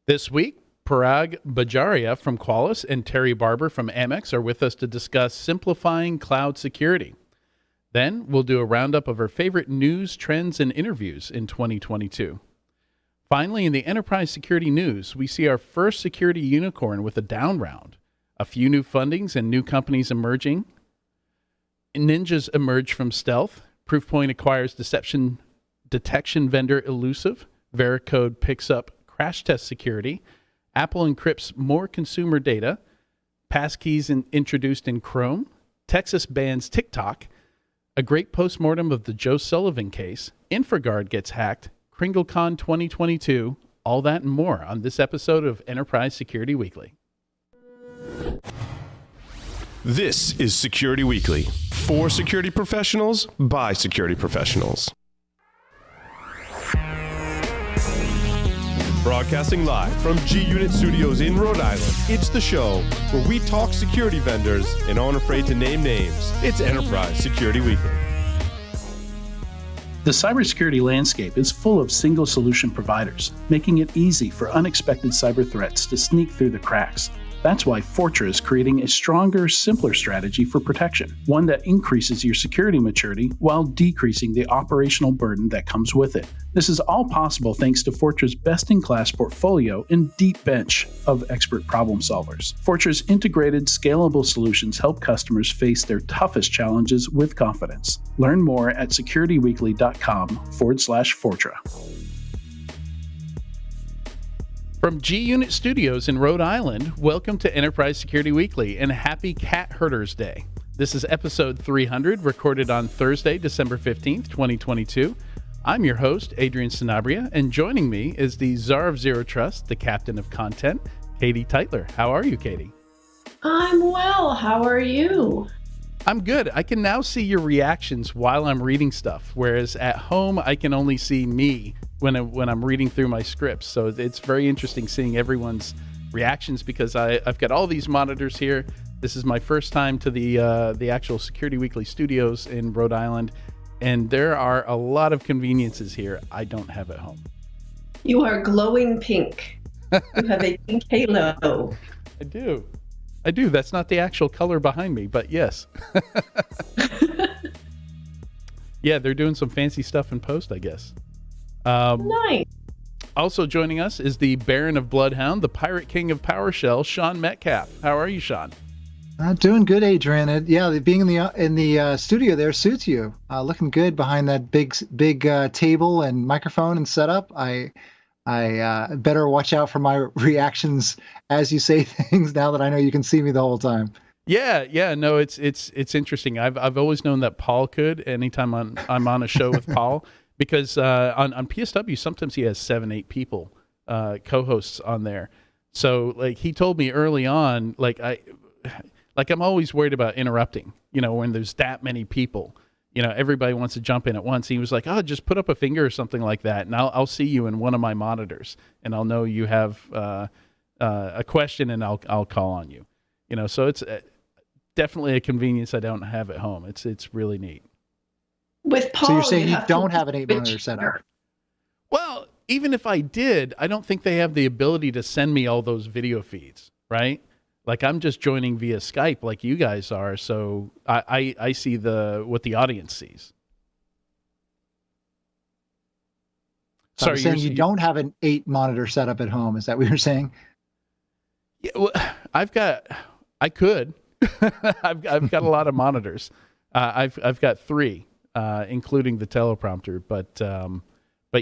This week, Parag Bajaria from Qualis and Terry Barber from Amex are with us to discuss simplifying cloud security. Then we'll do a roundup of our favorite news, trends, and interviews in 2022. Finally, in the enterprise security news, we see our first security unicorn with a down round, a few new fundings and new companies emerging. Ninjas emerge from stealth. Proofpoint acquires detection vendor Elusive. Veracode picks up crash test security. Apple encrypts more consumer data. Passkeys introduced in Chrome. Texas bans TikTok. A great postmortem of the Joe Sullivan case. InfraGard gets hacked. KringleCon 2022. All that and more on this episode of Enterprise Security Weekly. This is Security Weekly, for security professionals, by security professionals. Broadcasting live from G-Unit Studios in Rhode Island, it's the show where we talk security vendors and aren't afraid to name names. It's Enterprise Security Weekly. The cybersecurity landscape is full of single solution providers, making it easy for unexpected cyber threats to sneak through the cracks. That's why Fortra is creating a stronger, simpler strategy for protection, one that increases your security maturity while decreasing the operational burden that comes with it. This is all possible thanks to Fortra's best-in-class portfolio and deep bench of expert problem solvers. Fortra's integrated, scalable solutions help customers face their toughest challenges with confidence. Learn more at securityweekly.com/Fortra. From G-Unit Studios in Rhode Island, welcome to Enterprise Security Weekly and happy Cat Herders Day. This is episode 300, recorded on Thursday, December 15th, 2022. I'm your host, Adrian Sanabria, and joining me is the Czar of Zero Trust, the captain of content, Katie Teitler. How are you, Katie? I'm well. How are you? I'm good. I can now see your reactions while I'm reading stuff, whereas at home I can only see me when I'm reading through my scripts. So it's very interesting seeing everyone's reactions because I've got all these monitors here. This is my first time to the actual Security Weekly studios in Rhode Island, and there are a lot of conveniences here I don't have at home. You are glowing pink. You have a pink halo. I do. That's not the actual color behind me, but yes. Yeah, they're doing some fancy stuff in post, I guess. Nice. Also joining us is the Baron of Bloodhound, the Pirate King of PowerShell, Sean Metcalf. How are you, Sean? Doing good, Adrian. Yeah, being in the studio there suits you. Looking good behind that big table and microphone and setup. I better watch out for my reactions as you say things now that I know you can see me the whole time. Yeah. No, it's interesting. I've always known that Paul could. Anytime I'm on a show with Paul. Because on PSW, sometimes he has 7-8 people, co-hosts on there. So like he told me early on, I'm always worried about interrupting, when there's that many people, everybody wants to jump in at once. He was like, oh, just put up a finger or something like that. And I'll see you in one of my monitors and I'll know you have a question and I'll call on you, so it's definitely a convenience I don't have at home. It's really neat. With Paul, so you're saying you don't have an 8-monitor setup? Well, even if I did, I don't think they have the ability to send me all those video feeds, right? Like I'm just joining via Skype like you guys are, so I see what the audience sees. So sorry, you're saying you don't have an 8-monitor setup at home. Is that what you're saying? Yeah, well, I could. I've got a lot of monitors. I've got 3. Including the teleprompter, but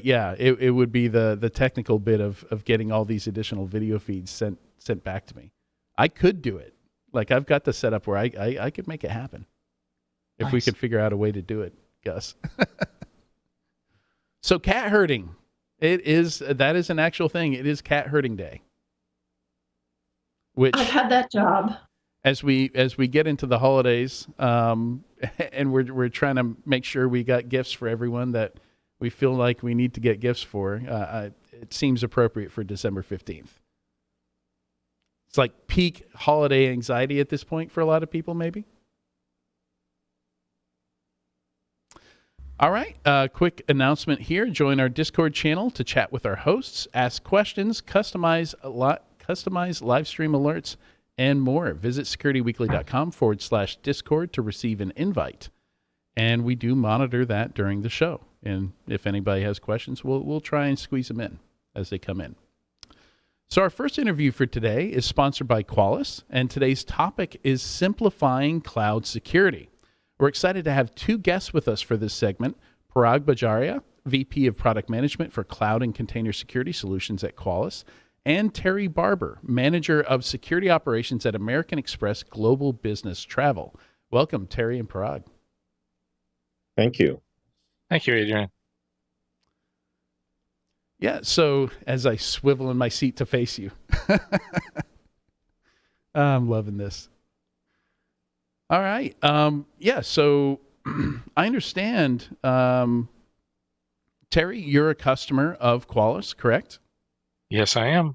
yeah, it would be the technical bit of getting all these additional video feeds sent back to me. I could do it. Like I've got the setup where I could make it happen if Nice. We could figure out a way to do it, Gus. So cat herding, that is an actual thing. It is Cat Herding Day, which I've had that job. As we get into the holidays, and we're trying to make sure we got gifts for everyone that we feel like we need to get gifts for, it seems appropriate for December 15th. It's like peak holiday anxiety at this point for a lot of people, maybe. All right. Quick announcement here. Join our Discord channel to chat with our hosts, ask questions, customize live stream alerts, and more. Visit securityweekly.com/Discord to receive an invite. And we do monitor that during the show. And if anybody has questions, we'll try and squeeze them in as they come in. So our first interview for today is sponsored by Qualis, and today's topic is simplifying cloud security. We're excited to have two guests with us for this segment, Parag Bajaria, VP of Product Management for Cloud and Container Security Solutions at Qualis, and Terry Barber, Manager of Security Operations at American Express Global Business Travel. Welcome, Terry and Parag. Thank you. Thank you, Adrian. Yeah, so as I swivel in my seat to face you, I'm loving this. All right. So I understand, Terry, you're a customer of Qualis, correct? Yes, I am.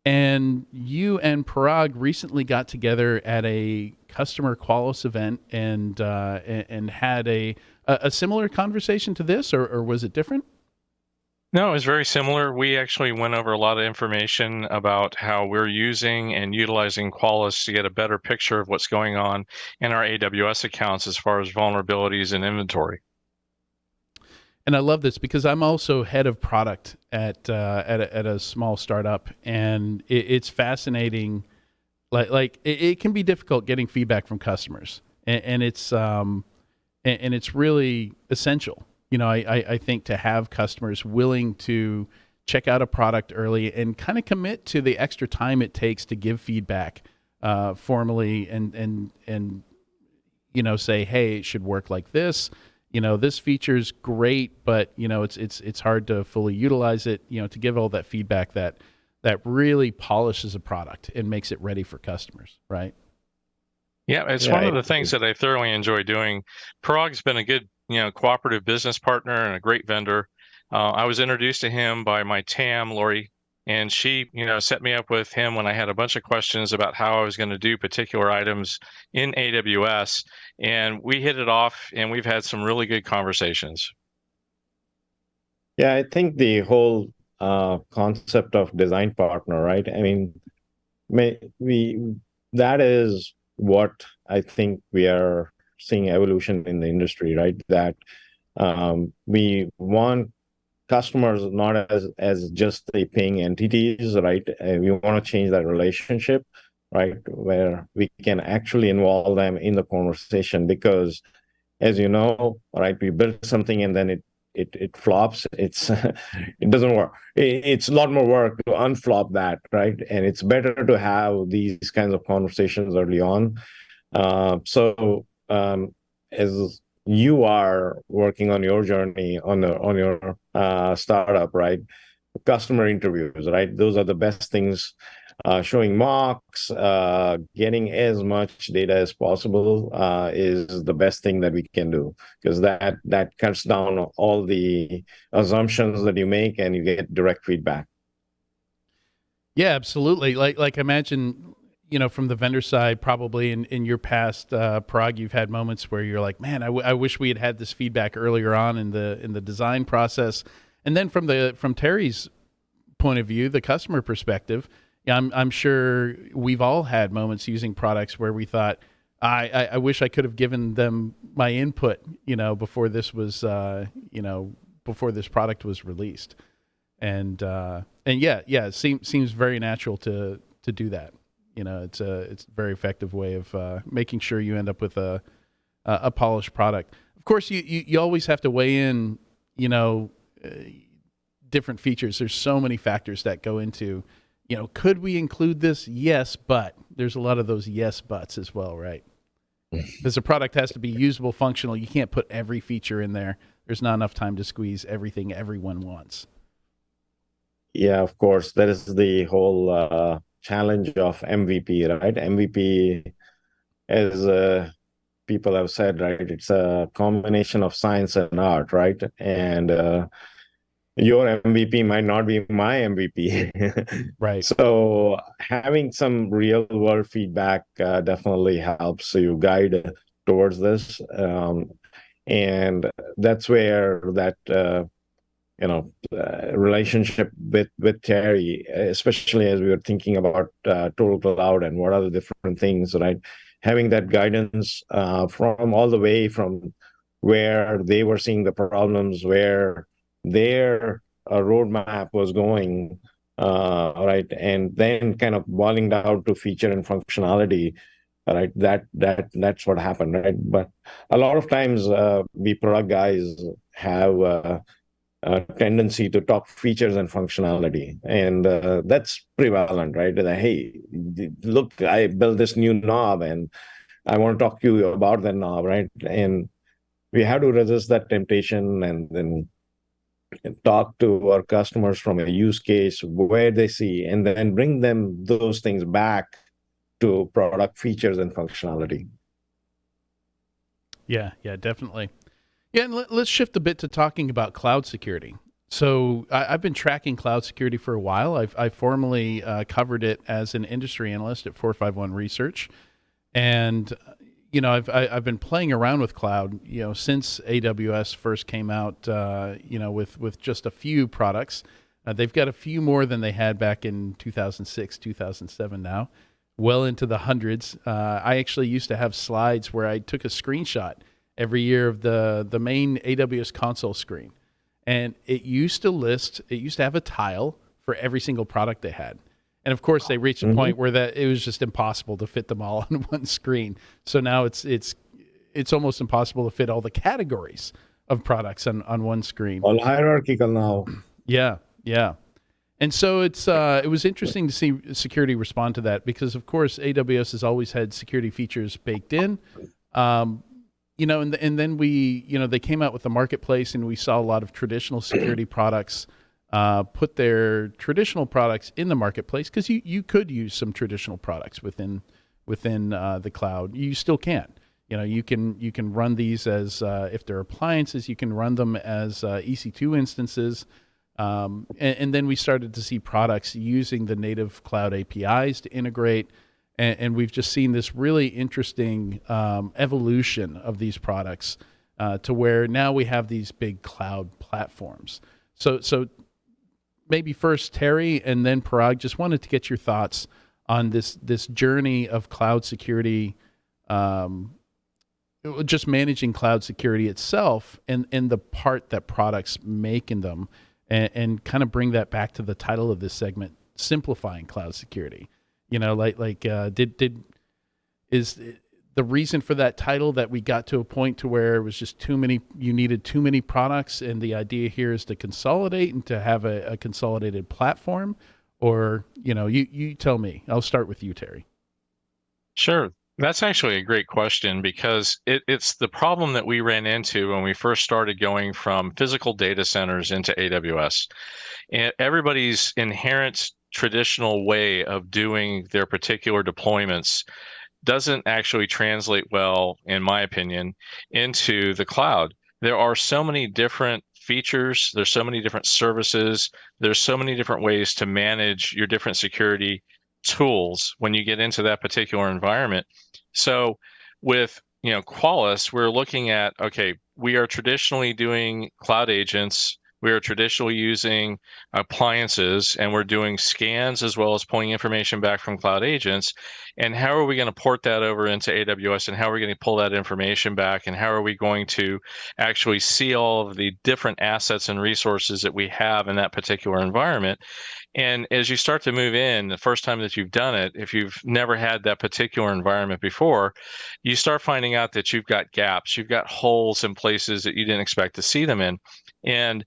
And you and Parag recently got together at a customer Qualis event and had a similar conversation to this, or was it different? No, it was very similar. We actually went over a lot of information about how we're using and utilizing Qualys to get a better picture of what's going on in our AWS accounts as far as vulnerabilities and inventory. And I love this because I'm also head of product at a small startup, and it's fascinating. It can be difficult getting feedback from customers, and it's really essential. You know, I think to have customers willing to check out a product early and kind of commit to the extra time it takes to give feedback formally and say, hey, it should work like this. You know, this feature's great, but it's hard to fully utilize it. You know, to give all that feedback that really polishes a product and makes it ready for customers, right? Yeah, it's one of the things that I thoroughly enjoy doing. Parag's been a good, cooperative business partner and a great vendor. I was introduced to him by my TAM, Lori, and she, set me up with him when I had a bunch of questions about how I was going to do particular items in AWS, and we hit it off, and we've had some really good conversations. Yeah, I think the whole concept of design partner, right? I mean, that is what I think we are seeing evolution in the industry, right? That we want customers not as just the paying entities, right? We want to change that relationship, right? Where we can actually involve them in the conversation, because as you know, right, we build something and then it flops. It doesn't work. It's a lot more work to unflop that, right? And it's better to have these kinds of conversations early on. As you are working on your journey on your startup, right? Customer interviews, right? Those are the best things. Showing mocks, getting as much data as possible is the best thing that we can do, because that cuts down all the assumptions that you make and you get direct feedback. Yeah, absolutely. Like imagine, from the vendor side, probably in your past, Parag, you've had moments where you're like, man, I wish we had this feedback earlier on in the design process. And then from Terry's point of view, the customer perspective, I'm sure we've all had moments using products where we thought, I wish I could have given them my input, before this was, before this product was released. And it seems very natural to do that. It's a very effective way of making sure you end up with a polished product. Of course, you always have to weigh in, different features. There's so many factors that go into, could we include this? Yes, but there's a lot of those yes buts as well, right? Because the product has to be usable, functional. You can't put every feature in there. There's not enough time to squeeze everything everyone wants. Yeah, of course. That is the whole challenge of MVP, right? MVP, as people have said, right? It's a combination of science and art, right? And your MVP might not be my MVP. Right. So having some real world feedback definitely helps you guide towards this. And that's where that relationship with Terry, especially as we were thinking about TotalCloud and what are the different things, right? Having that guidance from all the way from where they were seeing the problems, where their roadmap was going, right, and then kind of boiling down to feature and functionality, right? That's what happened, right? But a lot of times, we product guys have a tendency to talk features and functionality, and that's prevalent, right? That, hey, look, I built this new knob, and I want to talk to you about that knob, right? And we have to resist that temptation, and then talk to our customers from a use case where they see, and then bring them those things back to product features and functionality. Yeah, definitely. Yeah, and let's shift a bit to talking about cloud security. So I've been tracking cloud security for a while. I formerly covered it as an industry analyst at 451 Research, and I've been playing around with cloud since AWS first came out. With just a few products. They've got a few more than they had back in 2006, 2007. Now, well into the hundreds. I actually used to have slides where I took a screenshot every year of the main AWS console screen. And it used to have a tile for every single product they had. And of course they reached a point where that it was just impossible to fit them all on one screen. So now it's almost impossible to fit all the categories of products on one screen. All hierarchical now. Yeah. And so it was interesting to see security respond to that, because of course AWS has always had security features baked in. And then they came out with the marketplace, and we saw a lot of traditional security products put their traditional products in the marketplace, because you could use some traditional products within the cloud. You still can. You can run these as if they're appliances, you can run them as EC2 instances. And then we started to see products using the native cloud APIs to integrate. And we've just seen this really interesting evolution of these products to where now we have these big cloud platforms. So maybe first Terry and then Parag, just wanted to get your thoughts on this journey of cloud security, just managing cloud security itself, and the part that products make in them, and kind of bring that back to the title of this segment, simplifying cloud security. Is the reason for that title that we got to a point to where it was just you needed too many products, and the idea here is to consolidate and to have a consolidated platform? Or, you tell me. I'll start with you, Terry. Sure. That's actually a great question, because it's the problem that we ran into when we first started going from physical data centers into AWS. And everybody's inherent traditional way of doing their particular deployments doesn't actually translate well, in my opinion, into the cloud. There are so many different features, there's so many different services, there's so many different ways to manage your different security tools when you get into that particular environment. So with Qualis, we're looking at, okay, we are traditionally doing cloud agents, we are traditionally using appliances, and we're doing scans as well as pulling information back from cloud agents. And how are we going to port that over into AWS, and how are we going to pull that information back, and how are we going to actually see all of the different assets and resources that we have in that particular environment? And as you start to move in, the first time that you've done it, if you've never had that particular environment before, you start finding out that you've got gaps, you've got holes in places that you didn't expect to see them in. And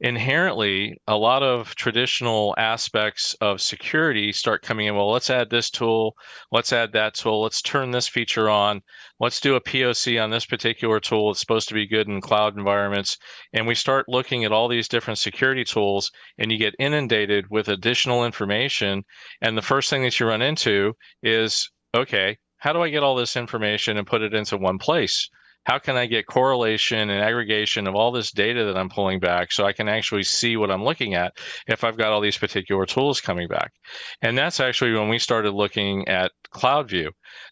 inherently, a lot of traditional aspects of security start coming in. Well, let's add this tool, let's add that tool, let's turn this feature on, let's do a POC on this particular tool. It's supposed to be good in cloud environments. And we start looking at all these different security tools, and you get inundated with additional information. And the first thing that you run into is, okay, how do I get all this information and put it into one place? how can I get correlation and aggregation of all this data that I'm pulling back so I can actually see what I'm looking at if I've got all these particular tools coming back? And that's actually when we started looking at CloudView.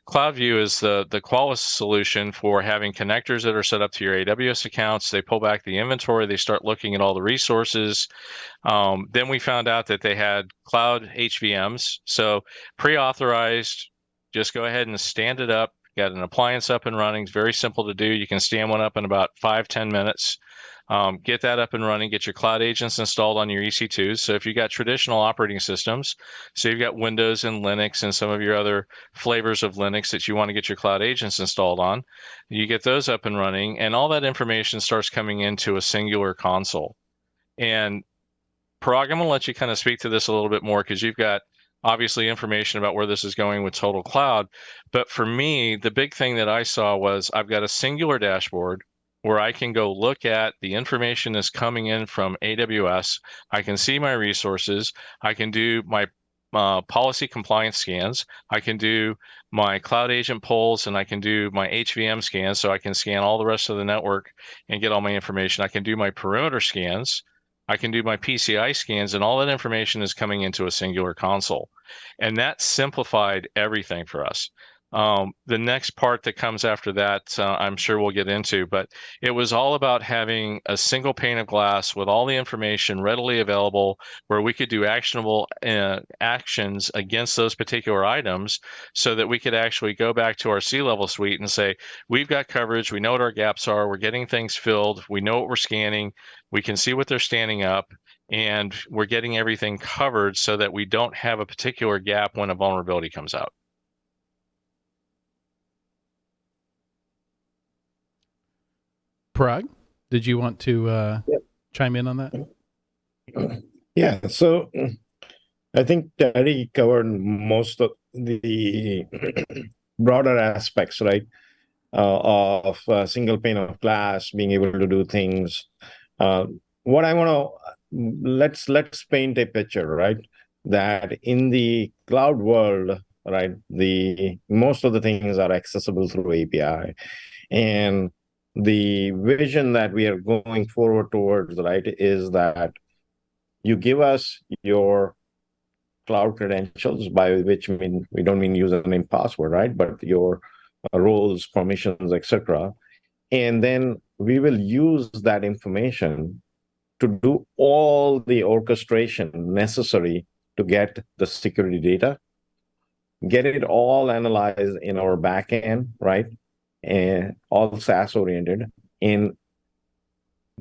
CloudView is the Qualis solution for having connectors that are set up to your AWS accounts. They pull back the inventory. They start looking at all the resources. Then we found out that they had cloud HVMs. So pre-authorized, just go ahead and stand it up. Got an appliance up and running. It's very simple to do. You can stand one up in about 5-10 minutes. Get that up and running. Get your cloud agents installed on your EC2s. So if you got traditional operating systems, so you've got Windows and Linux and some of your other flavors of Linux that you want to get your cloud agents installed on, you get those up and running, and all that information starts coming into a singular console. And Parag, I'm going to let you kind of speak to this a little bit more because you've got obviously information about where this is going with TotalCloud. But for me, the big thing that I saw was I've got a singular dashboard where I can go look at the information that's coming in from AWS. I can see my resources. I can do my policy compliance scans. I can do my cloud agent polls, and I can do my HVM scans. So I can scan all the rest of the network and get all my information. I can do my perimeter scans. I can do my PCI scans, and all that information is coming into a singular console. And that simplified everything for us. The next part that comes after that, I'm sure we'll get into, but it was all about having a single pane of glass with all the information readily available where we could do actionable actions against those particular items so that we could actually go back to our C-level suite and say, we've got coverage, we know what our gaps are, we're getting things filled, we know what we're scanning, we can see what they're standing up, and we're getting everything covered so that we don't have a particular gap when a vulnerability comes out. Parag, did you want to chime in on that? Yeah, so I think Terry covered most of the broader aspects, right, of single pane of glass, being able to do things. What I want to let's paint a picture, right, that in the cloud world, right, the most of the things are accessible through API, and the vision that we are going forward towards, right, is that you give us your cloud credentials, by which we don't mean username, password, right, but your roles, permissions, etc. And then we will use that information to do all the orchestration necessary to get the security data, get it all analyzed in our backend, right, and all SaaS oriented, and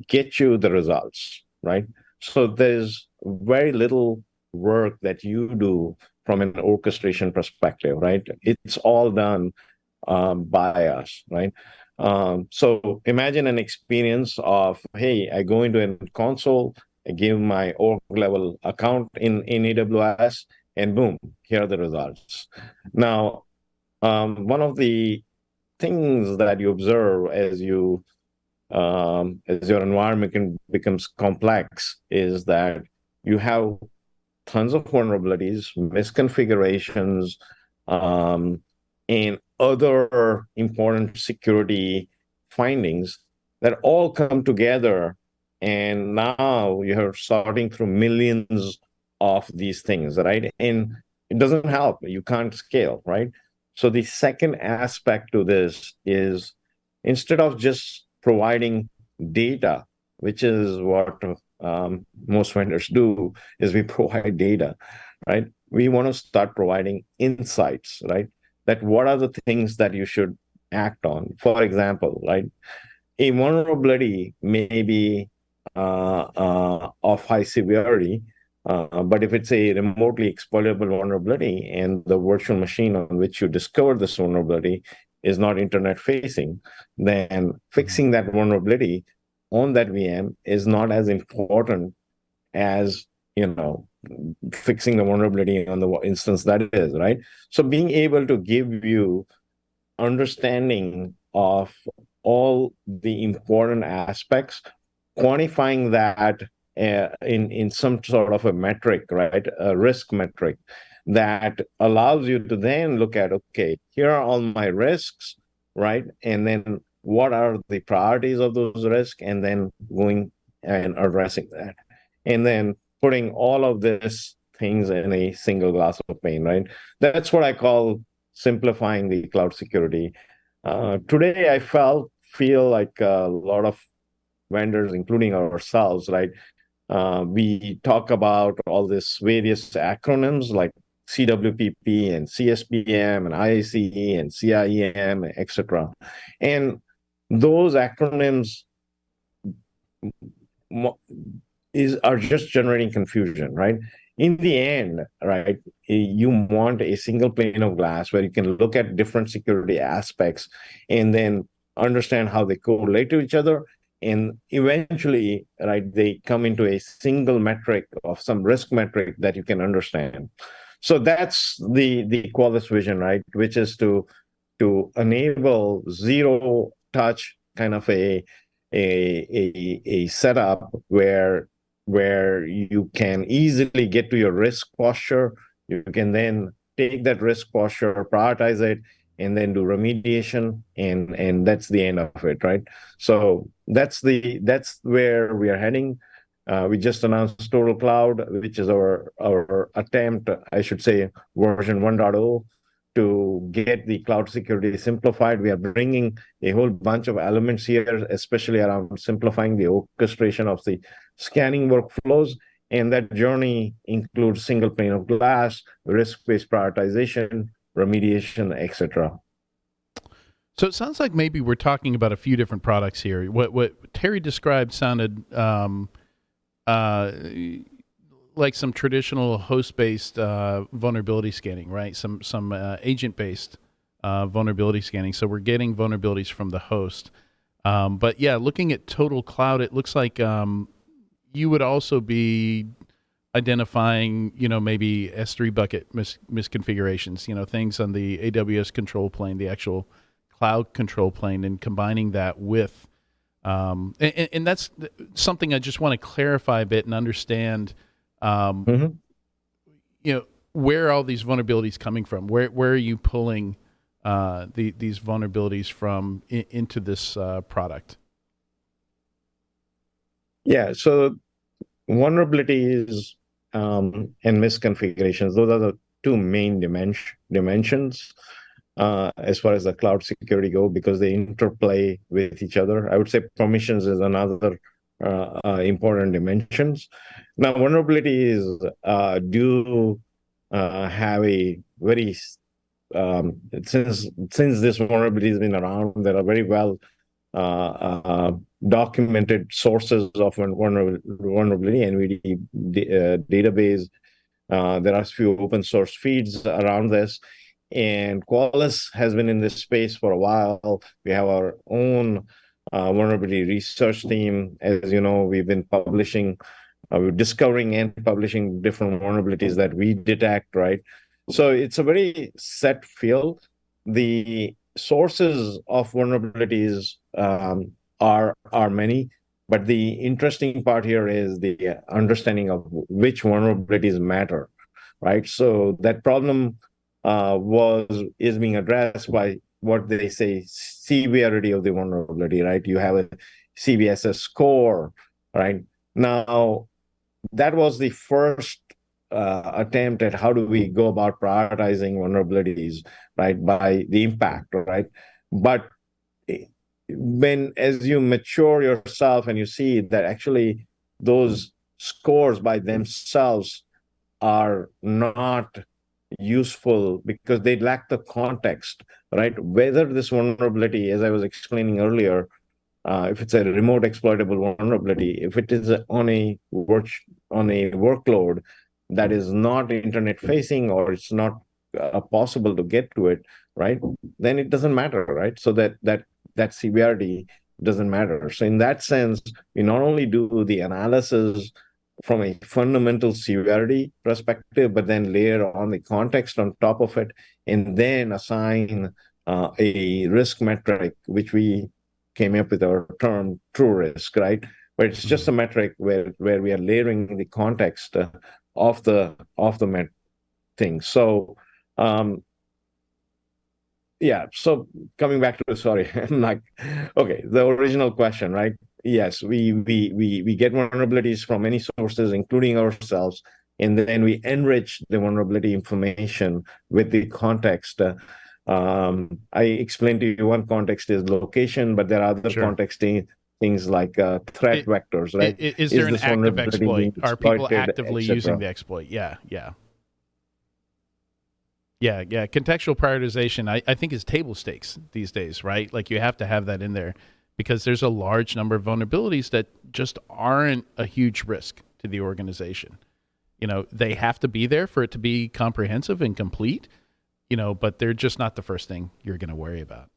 get you the results, right? So there's very little work that you do from an orchestration perspective, right? It's all done by us, right? So imagine an experience of, hey, I go into a console, I give my org level account in AWS, and boom, here are the results. Now, one of the things that you observe as your environment becomes complex is that you have tons of vulnerabilities, misconfigurations, and other important security findings that all come together. And now you're sorting through millions of these things, right? And it doesn't help. You can't scale, right? So the second aspect to this is, instead of just providing data, which is what most vendors do, is we provide data, right? We want to start providing insights, right? That what are the things that you should act on? For example, right, a vulnerability may be of high severity, but if it's a remotely exploitable vulnerability and the virtual machine on which you discover this vulnerability is not internet facing, then fixing that vulnerability on that VM is not as important as, fixing the vulnerability on the instance that is, right? So being able to give you understanding of all the important aspects, quantifying that in some sort of a metric, right, a risk metric that allows you to then look at, okay, here are all my risks, right, and then what are the priorities of those risks, and then going and addressing that, and then putting all of this things in a single glass of paint, right? That's what I call simplifying the cloud security. Today, I feel like a lot of vendors, including ourselves, right? We talk about all these various acronyms like CWPP and CSPM and IACE and CIEM, etc. And those acronyms are just generating confusion, right? In the end, right, you want a single pane of glass where you can look at different security aspects and then understand how they correlate to each other. And eventually, right, they come into a single metric of some risk metric that you can understand. So that's the Qualys vision, right, which is to enable zero touch kind of a setup where you can easily get to your risk posture. You can then take that risk posture, prioritize it, and then do remediation, and that's the end of it, right? So that's where we are heading. We just announced TotalCloud, which is our attempt, I should say, version 1.0, to get the cloud security simplified. We are bringing a whole bunch of elements here, especially around simplifying the orchestration of the scanning workflows. And that journey includes single pane of glass, risk-based prioritization, remediation, etc. So it sounds like maybe we're talking about a few different products here. What Terry described sounded like some traditional host-based vulnerability scanning, right? Some agent-based vulnerability scanning. So we're getting vulnerabilities from the host. But yeah, looking at TotalCloud, it looks like you would also be identifying, maybe S3 bucket misconfigurations, things on the AWS control plane, the actual cloud control plane, and combining that with, and that's something I just want to clarify a bit and understand, where are all these vulnerabilities coming from? Where are you pulling these vulnerabilities from into this product? Yeah, so vulnerabilities and misconfigurations, those are the two main dimensions as far as the cloud security go, because they interplay with each other. I would say permissions is another important dimensions. Now, vulnerabilities do have a very since this vulnerability has been around, there are very well documented sources of vulnerability, NVD database. There are a few open source feeds around this, and Qualis has been in this space for a while. We have our own vulnerability research team. As you know, we've been publishing, we're discovering and publishing different vulnerabilities that we detect, right? So it's a very set field. The sources of vulnerabilities are many, but the interesting part here is the understanding of which vulnerabilities matter, right? So that problem is being addressed by what they say severity of the vulnerability, right? You have a CVSS score, right? Now, that was the first attempt at how do we go about prioritizing vulnerabilities, right, by the impact, right? But as you mature yourself and you see that actually those scores by themselves are not useful because they lack the context, right? Whether this vulnerability, as I was explaining earlier, if it's a remote exploitable vulnerability, if it is on a workload that is not internet facing, or it's not possible to get to it, right, then it doesn't matter, right? So that severity doesn't matter. So in that sense, we not only do the analysis from a fundamental severity perspective, but then layer on the context on top of it, and then assign a risk metric, which we came up with our term true risk, right? But it's just a metric where we are layering the context of the thing. So Yeah. So coming back to sorry, like, okay, the original question, right? Yes, we get vulnerabilities from many sources, including ourselves, and then we enrich the vulnerability information with the context. I explained to you one context is location, but there are other Sure. things like threat vectors, right? Is there an this active vulnerability exploit? being Are people exploited, actively using etc.? the exploit? Yeah. Contextual prioritization, I think, is table stakes these days, right? Like, you have to have that in there because there's a large number of vulnerabilities that just aren't a huge risk to the organization. They have to be there for it to be comprehensive and complete, but they're just not the first thing you're going to worry about.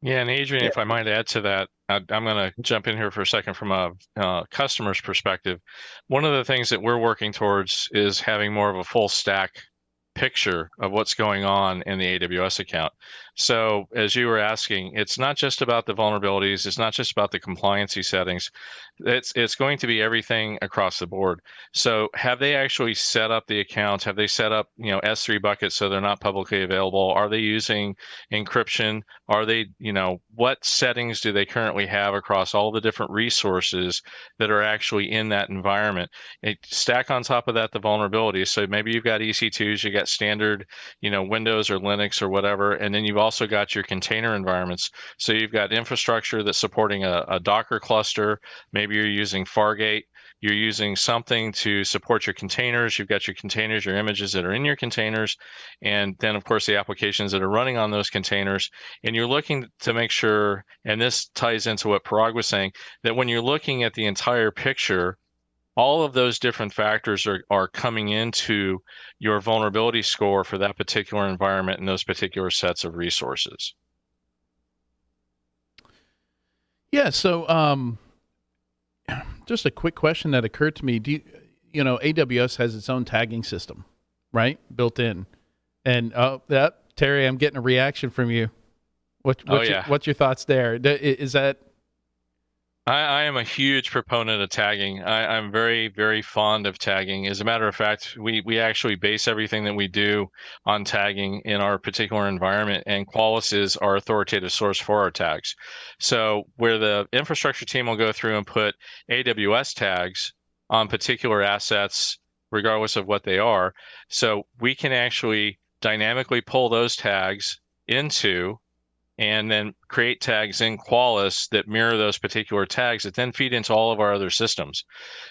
Yeah, and Adrian, if I might add to that, I'm going to jump in here for a second from a customer's perspective. One of the things that we're working towards is having more of a full stack picture of what's going on in the AWS account. So as you were asking, it's not just about the vulnerabilities, it's not just about the compliancy settings. It's going to be everything across the board. So have they actually set up the accounts? Have they set up, S3 buckets so they're not publicly available? Are they using encryption? Are they, what settings do they currently have across all the different resources that are actually in that environment? Stack on top of that the vulnerabilities. So maybe you've got EC2s, you got standard, Windows or Linux or whatever, and then you've also got your container environments. So you've got infrastructure that's supporting a Docker cluster. Maybe you're using Fargate. You're using something to support your containers. You've got your containers, your images that are in your containers, and then, of course, the applications that are running on those containers. And you're looking to make sure, and this ties into what Parag was saying, that when you're looking at the entire picture, all of those different factors are coming into your vulnerability score for that particular environment and those particular sets of resources. Yeah. So, just a quick question that occurred to me. AWS has its own tagging system, right? Built in. And Terry, I'm getting a reaction from you. What's your thoughts there? Is that? I am a huge proponent of tagging. I'm very, very fond of tagging. As a matter of fact, we actually base everything that we do on tagging in our particular environment, and Qualis is our authoritative source for our tags. So where the infrastructure team will go through and put AWS tags on particular assets, regardless of what they are, so we can actually dynamically pull those tags into and then create tags in Qualis that mirror those particular tags that then feed into all of our other systems.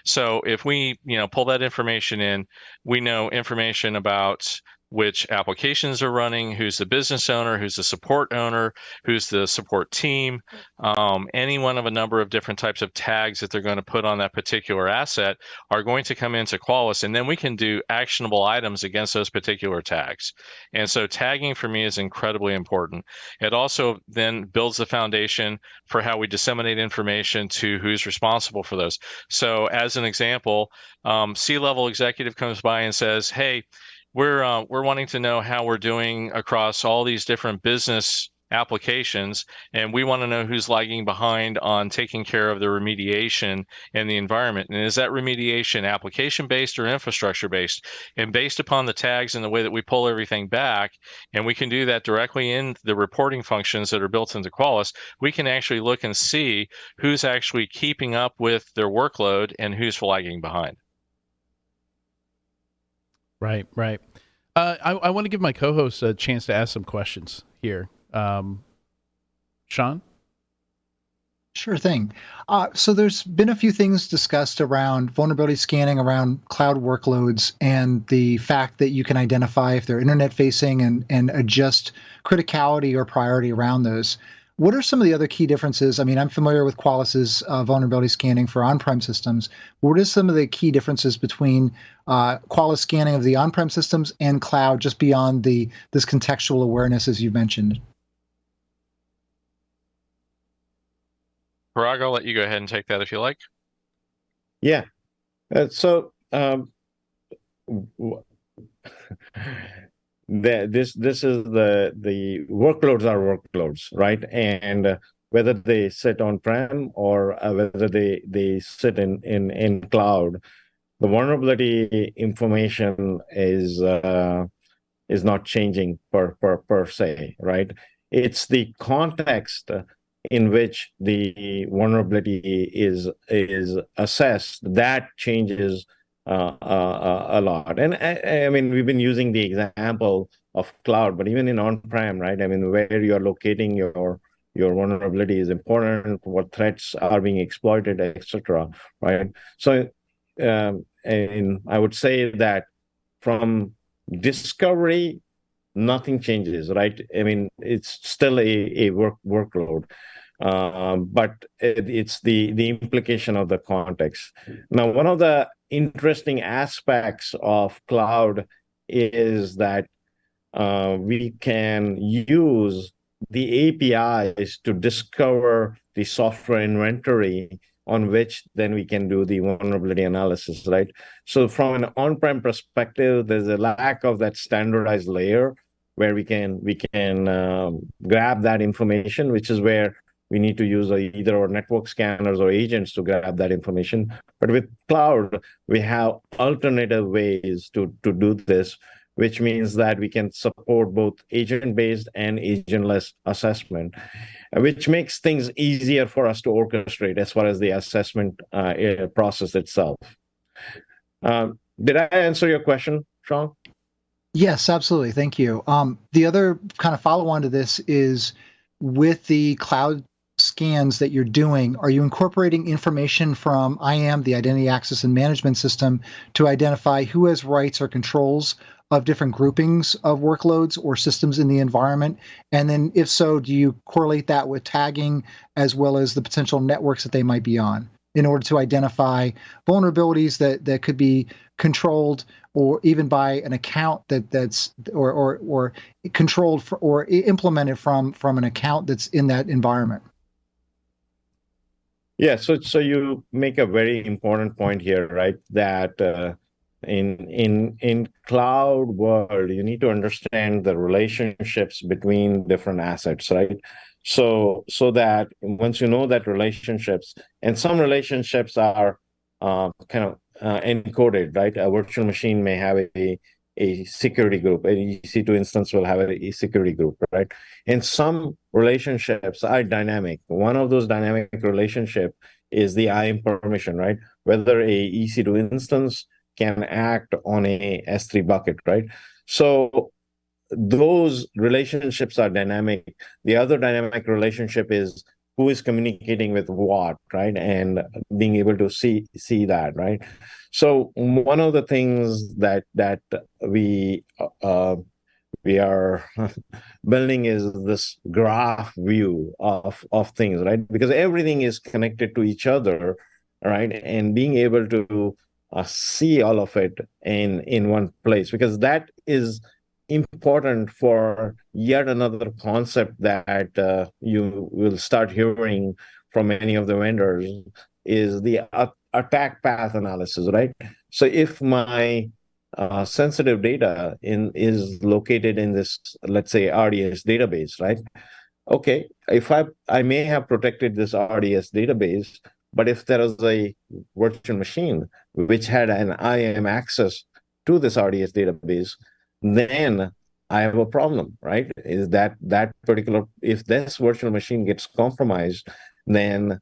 So if we, pull that information in, we know information about which applications are running, who's the business owner, who's the support owner, who's the support team, any one of a number of different types of tags that they're going to put on that particular asset are going to come into Qualis, and then we can do actionable items against those particular tags. And so tagging for me is incredibly important. It also then builds the foundation for how we disseminate information to who's responsible for those. So as an example, C-level executive comes by and says, hey, we're wanting to know how we're doing across all these different business applications, and we want to know who's lagging behind on taking care of the remediation in the environment. And is that remediation application-based or infrastructure-based? And based upon the tags and the way that we pull everything back, and we can do that directly in the reporting functions that are built into Qualis, we can actually look and see who's actually keeping up with their workload and who's lagging behind. Right. I want to give my co-hosts a chance to ask some questions here. Sean? Sure thing. So there's been a few things discussed around vulnerability scanning around cloud workloads and the fact that you can identify if they're internet facing and adjust criticality or priority around those. What are some of the other key differences? I mean, I'm familiar with Qualis's vulnerability scanning for on-prem systems. What are some of the key differences between Qualis scanning of the on-prem systems and cloud, just beyond this contextual awareness, as you mentioned? Parag, I'll let you go ahead and take that if you like. Yeah. So this is the workloads are workloads, right? And whether they sit on-prem or whether they sit in cloud, the vulnerability information is is not changing per se, right? It's the context in which the vulnerability is assessed that changes a lot. And I mean, we've been using the example of cloud, but even in on-prem, right? I mean, where you're locating your vulnerability is important, what threats are being exploited, etc. Right? So, and I would say that from discovery, nothing changes, right? I mean, it's still a workload, but it's the implication of the context. Now, one of the interesting aspects of cloud is that we can use the APIs to discover the software inventory on which then we can do the vulnerability analysis, right? So from an on-prem perspective, there's a lack of that standardized layer where we can grab that information, which is where we need to use either our network scanners or agents to grab that information. But with cloud, we have alternative ways to do this, which means that we can support both agent-based and agentless assessment, which makes things easier for us to orchestrate as far as the assessment process itself. Did I answer your question, Sean? Yes, absolutely. Thank you. The other kind of follow-on to this is with the cloud scans that you're doing, are you incorporating information from IAM, the Identity Access and Management System, to identify who has rights or controls of different groupings of workloads or systems in the environment? And then if so, do you correlate that with tagging as well as the potential networks that they might be on in order to identify vulnerabilities that could be controlled or even by an account that's or controlled for, or implemented from an account that's in that environment? Yeah, so you make a very important point here, right? That in cloud world, you need to understand the relationships between different assets, right? So that once you know that relationships, and some relationships are kind of encoded, right? A virtual machine may have a security group. An EC2 instance will have a security group, right? And some relationships are dynamic. One of those dynamic relationship is the IAM permission, right? Whether a EC2 instance can act on a S3 bucket, right? So those relationships are dynamic. The other dynamic relationship is who is communicating with what, right? And being able to see that, right? So one of the things that we are building is this graph view of things, right? Because everything is connected to each other, right? And being able to see all of it in one place, because that is important for yet another concept that you will start hearing from many of the vendors, is the attack path analysis, right? So if my sensitive data is located in this, let's say, RDS database, right? Okay, if I may have protected this RDS database, but if there was a virtual machine which had an IAM access to this RDS database, then I have a problem, right? Is that particular, if this virtual machine gets compromised, then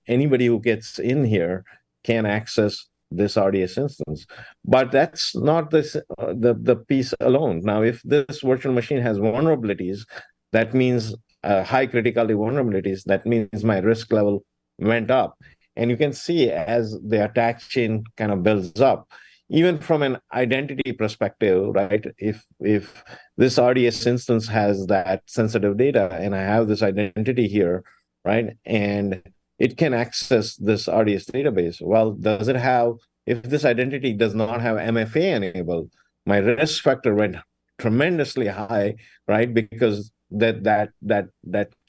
anybody who gets in here can access this RDS instance. But that's not the piece alone. Now, if this virtual machine has vulnerabilities, that means high criticality vulnerabilities, that means my risk level went up. And you can see as the attack chain kind of builds up, even from an identity perspective, right? If this RDS instance has that sensitive data and I have this identity here, right? And it can access this RDS database. Well, does it have, if this identity does not have MFA enabled, my risk factor went tremendously high, right? Because that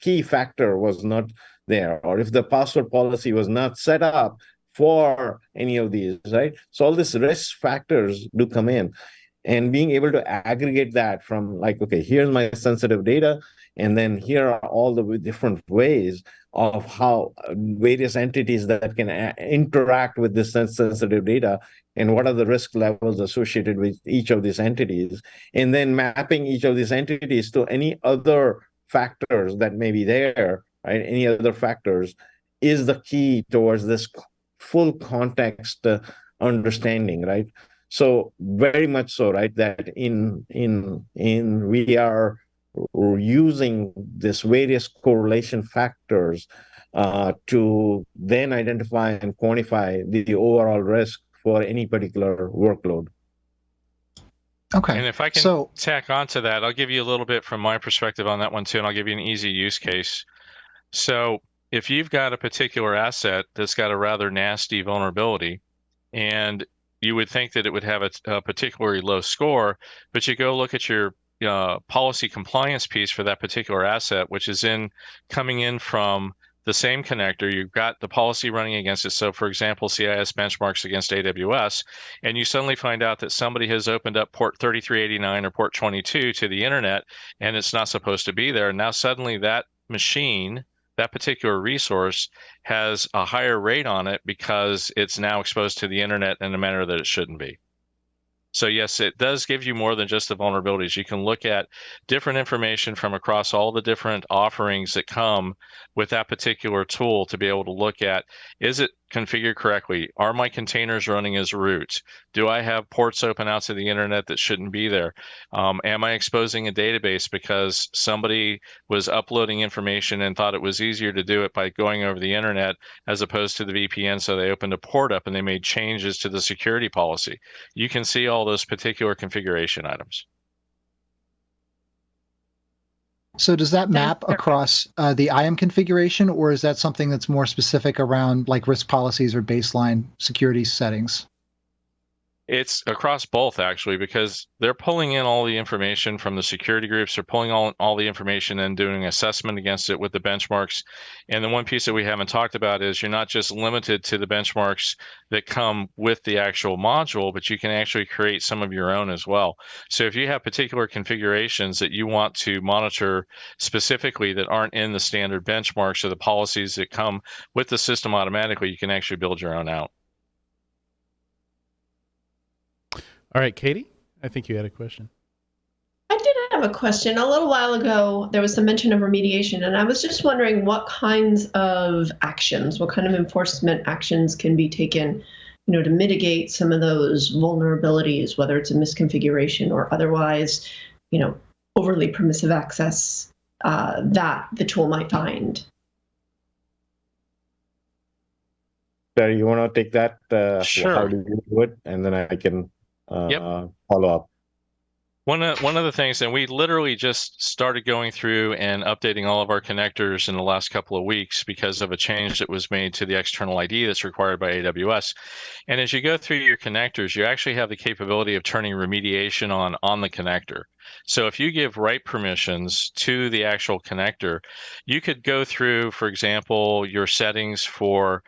key factor was not there, or if the password policy was not set up for any of these, right? So all these risk factors do come in. and being able to aggregate that from like, okay, here's my sensitive data, and then here are all the different ways of how various entities that can interact with this sensitive data, and what are the risk levels associated with each of these entities, and then mapping each of these entities to any other factors that may be there, right? Any other factors is the key towards this full context understanding, right? So very much so, right? That in we are using this various correlation factors to then identify and quantify the overall risk for any particular workload. Okay. And if I can tack onto that, I'll give you a little bit from my perspective on that one too, and I'll give you an easy use case. So if you've got a particular asset that's got a rather nasty vulnerability, and you would think that it would have a particularly low score, but you go look at your policy compliance piece for that particular asset, which is coming in from the same connector. You've got the policy running against it. So for example, CIS benchmarks against AWS, and you suddenly find out that somebody has opened up port 3389 or port 22 to the internet, and it's not supposed to be there. And now suddenly that machine, that particular resource, has a higher rate on it because it's now exposed to the internet in a manner that it shouldn't be. So yes, it does give you more than just the vulnerabilities. You can look at different information from across all the different offerings that come with that particular tool to be able to look at, is it configured correctly? Are my containers running as root? Do I have ports open out to the internet that shouldn't be there? Am I exposing a database because somebody was uploading information and thought it was easier to do it by going over the internet as opposed to the VPN, so they opened a port up and they made changes to the security policy? You can see all those particular configuration items. So does that map across the IAM configuration, or is that something that's more specific around like risk policies or baseline security settings? It's across both, actually, because they're pulling in all the information from the security groups. They're pulling all the information and doing assessment against it with the benchmarks. And the one piece that we haven't talked about is you're not just limited to the benchmarks that come with the actual module, but you can actually create some of your own as well. So if you have particular configurations that you want to monitor specifically that aren't in the standard benchmarks or the policies that come with the system automatically, you can actually build your own out. All right, Katie, I think you had a question. I did have a question. A little while ago, there was some mention of remediation, and I was just wondering what kinds of actions, what kind of enforcement actions can be taken, to mitigate some of those vulnerabilities, whether it's a misconfiguration or otherwise, overly permissive access that the tool might find. Terry, you want to take that? Sure. How do you do it? And then I can follow up. One of the things, and we literally just started going through and updating all of our connectors in the last couple of weeks because of a change that was made to the external ID that's required by AWS. And as you go through your connectors, you actually have the capability of turning remediation on the connector. So if you give write permissions to the actual connector, you could go through, for example, your settings for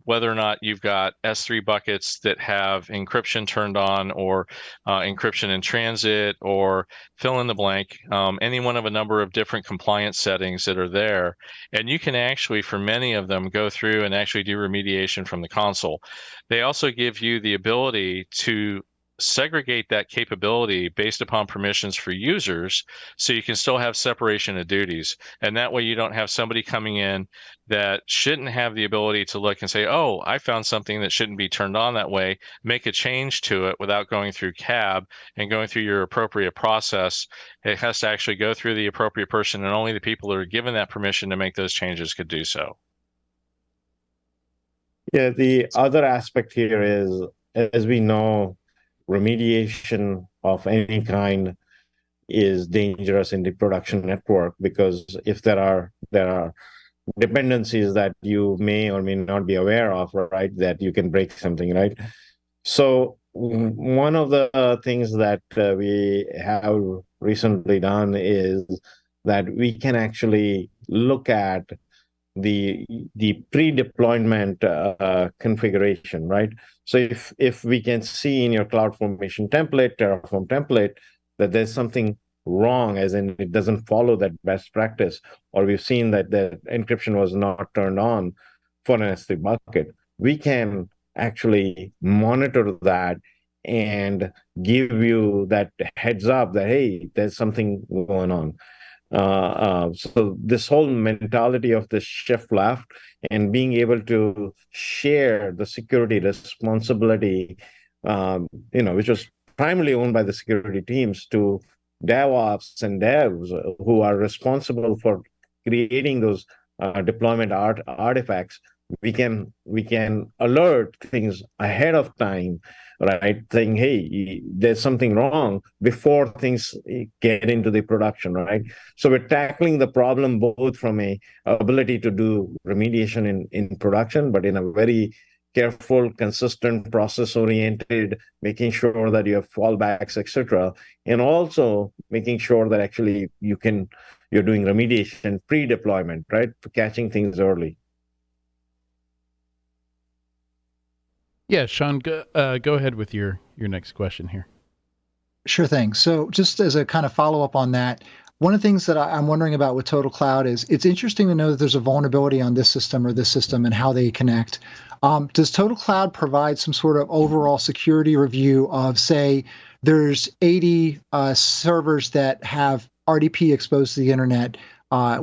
whether or not you've got S3 buckets that have encryption turned on, or encryption in transit, or fill in the blank, any one of a number of different compliance settings that are there. And you can actually, for many of them, go through and actually do remediation from the console. They also give you the ability to segregate that capability based upon permissions for users, so you can still have separation of duties. And that way you don't have somebody coming in that shouldn't have the ability to look and say, oh, I found something that shouldn't be turned on that way, make a change to it without going through CAB and going through your appropriate process. It has to actually go through the appropriate person, and only the people that are given that permission to make those changes could do so. Yeah, the other aspect here is, as we know, remediation of any kind is dangerous in the production network, because if there are dependencies that you may or may not be aware of, right, that you can break something, right? So one of the things that we have recently done is that we can actually look at the pre-deployment configuration, right? So if we can see in your CloudFormation template, Terraform template, that there's something wrong, as in it doesn't follow that best practice, or we've seen that the encryption was not turned on for an S3 bucket, we can actually monitor that and give you that heads up that, hey, there's something going on. So this whole mentality of the shift left and being able to share the security responsibility, which was primarily owned by the security teams, to DevOps and devs who are responsible for creating those deployment artifacts. We can alert things ahead of time, right? Saying, hey, there's something wrong before things get into the production, right? So we're tackling the problem both from a ability to do remediation in production, but in a very careful, consistent, process-oriented, making sure that you have fallbacks, etc., and also making sure that actually you're doing remediation pre-deployment, right? Catching things early. Yeah, Sean, go ahead with your next question here. Sure thing. So just as a kind of follow-up on that, one of the things that I'm wondering about with TotalCloud is it's interesting to know that there's a vulnerability on this system or this system and how they connect. Does TotalCloud provide some sort of overall security review of, say, there's 80 servers that have RDP exposed to the internet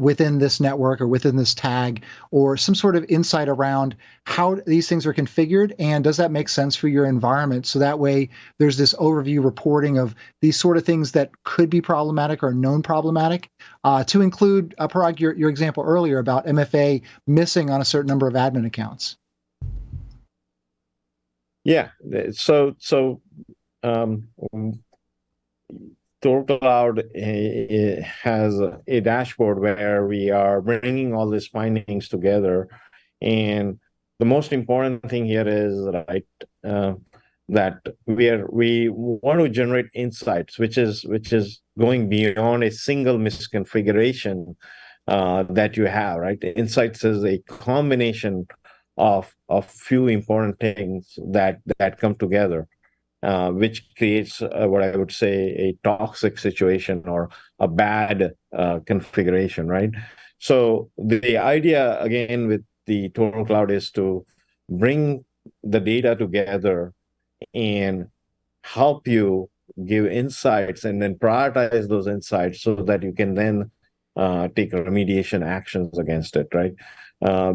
within this network or within this tag, or some sort of insight around how these things are configured, and does that make sense for your environment? So that way there's this overview reporting of these sort of things that could be problematic or known problematic, to include, Parag, your example earlier about MFA missing on a certain number of admin accounts. Yeah, so TotalCloud has a dashboard where we are bringing all these findings together, and the most important thing here is, right, that we want to generate insights, which is going beyond a single misconfiguration that you have, right? Insights is a combination of few important things that come together. Which creates what I would say a toxic situation or a bad configuration, right? So the idea, again, with the TotalCloud is to bring the data together and help you give insights and then prioritize those insights so that you can then take remediation actions against it, right?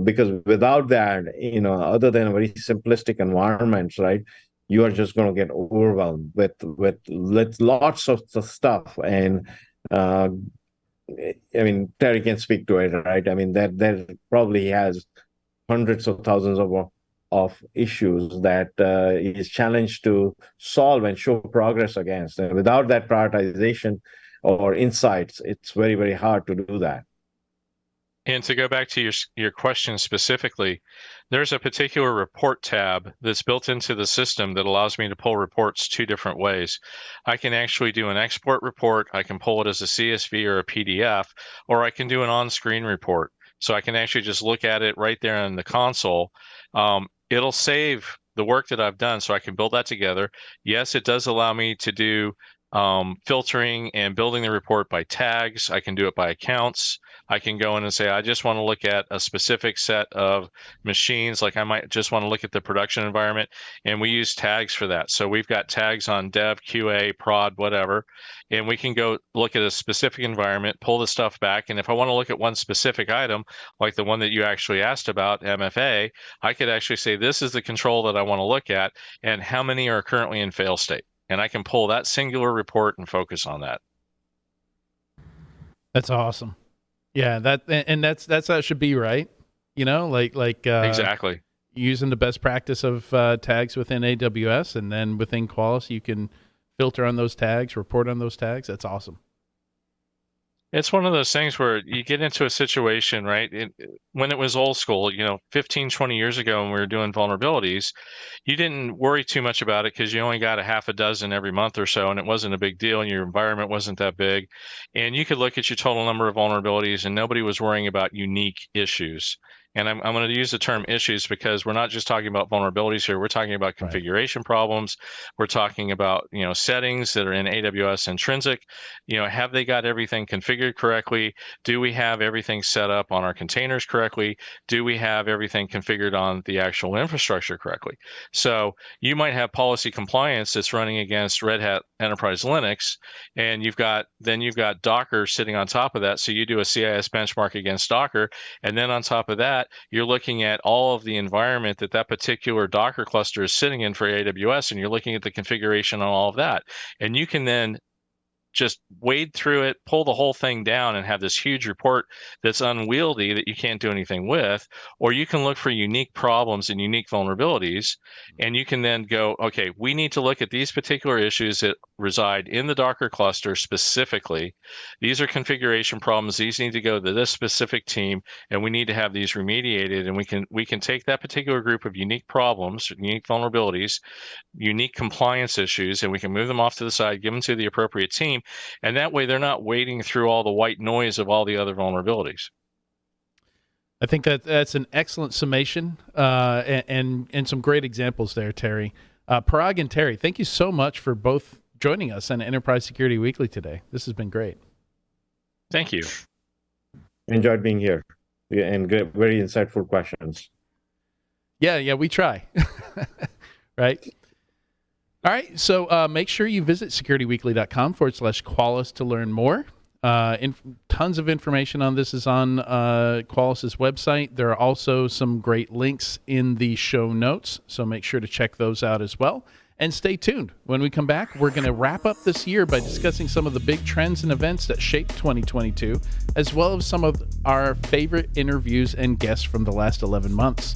Because without that, other than a very simplistic environments, right, you are just going to get overwhelmed with lots of stuff. And I mean, Terry can speak to it, right? I mean, that probably has hundreds of thousands of issues that is challenged to solve and show progress against. And without that prioritization or insights, it's very, very hard to do that. And to go back to your question specifically, there's a particular report tab that's built into the system that allows me to pull reports two different ways. I can actually do an export report. I can pull it as a CSV or a PDF, or I can do an on-screen report. So I can actually just look at it right there in the console. It'll save the work that I've done, so I can build that together. Yes, it does allow me to do filtering and building the report by tags. I can do it by accounts. I can go in and say, I just want to look at a specific set of machines. Like I might just want to look at the production environment, and we use tags for that. So we've got tags on dev, QA, prod, whatever, and we can go look at a specific environment, pull the stuff back. And if I want to look at one specific item, like the one that you actually asked about, MFA, I could actually say, this is the control that I want to look at, and how many are currently in fail state. And I can pull that singular report and focus on that. That's awesome. Yeah, that's how it should be, right? Like Exactly. Using the best practice of tags within AWS, and then within Qualis, you can filter on those tags, report on those tags. That's awesome. It's one of those things where you get into a situation, right? When it was old school, 15, 20 years ago when we were doing vulnerabilities, you didn't worry too much about it because you only got a half a dozen every month or so, and it wasn't a big deal, and your environment wasn't that big. And you could look at your total number of vulnerabilities, and nobody was worrying about unique issues. And I'm going to use the term issues because we're not just talking about vulnerabilities here. We're talking about configuration problems. We're talking about, settings that are in AWS intrinsic. Have they got everything configured correctly? Do we have everything set up on our containers correctly? Do we have everything configured on the actual infrastructure correctly? So you might have policy compliance that's running against Red Hat Enterprise Linux, and you've got Docker sitting on top of that. So you do a CIS benchmark against Docker, and then on top of that, you're looking at all of the environment that particular Docker cluster is sitting in for AWS, and you're looking at the configuration on all of that. And you can then just wade through it, pull the whole thing down, and have this huge report that's unwieldy that you can't do anything with. Or you can look for unique problems and unique vulnerabilities, and you can then go, okay, we need to look at these particular issues that reside in the Docker cluster specifically. These are configuration problems. These need to go to this specific team, and we need to have these remediated. And we can take that particular group of unique problems, unique vulnerabilities, unique compliance issues, and we can move them off to the side, give them to the appropriate team. And that way they're not wading through all the white noise of all the other vulnerabilities. I think that's an excellent summation and some great examples there, Terry. Parag and Terry, thank you so much for both joining us on Enterprise Security Weekly today. This has been great. Thank you. Enjoyed being here, and very insightful questions. Yeah, we try. Right? All right, so make sure you visit securityweekly.com/Qualis to learn more. Tons of information on this is on Qualis's website. There are also some great links in the show notes, so make sure to check those out as well. And stay tuned. When we come back, we're going to wrap up this year by discussing some of the big trends and events that shaped 2022, as well as some of our favorite interviews and guests from the last 11 months.